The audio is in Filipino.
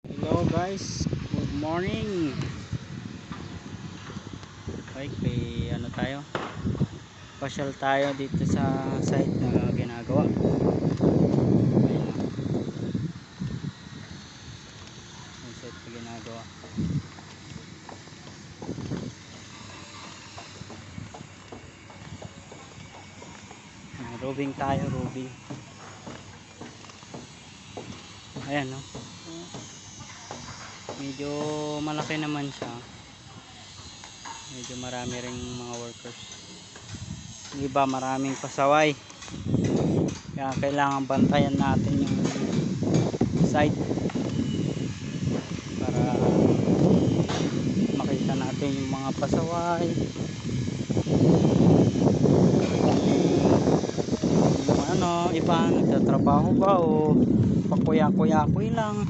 Hello guys, good morning. Okay, may ano tayo? Pasyal tayo dito sa site na ginagawa. Ayan, yung site na ginagawa. Roving tayo, roving. Ayan, no? Medyo malaki naman siya. Medyo marami ring mga workers. Yung iba maraming pasaway. Kaya kailangan bantayan natin yung site para makita natin yung mga pasaway. Yung ano, iba nagtatrabaho ba o pakuya-kuya-kuy lang.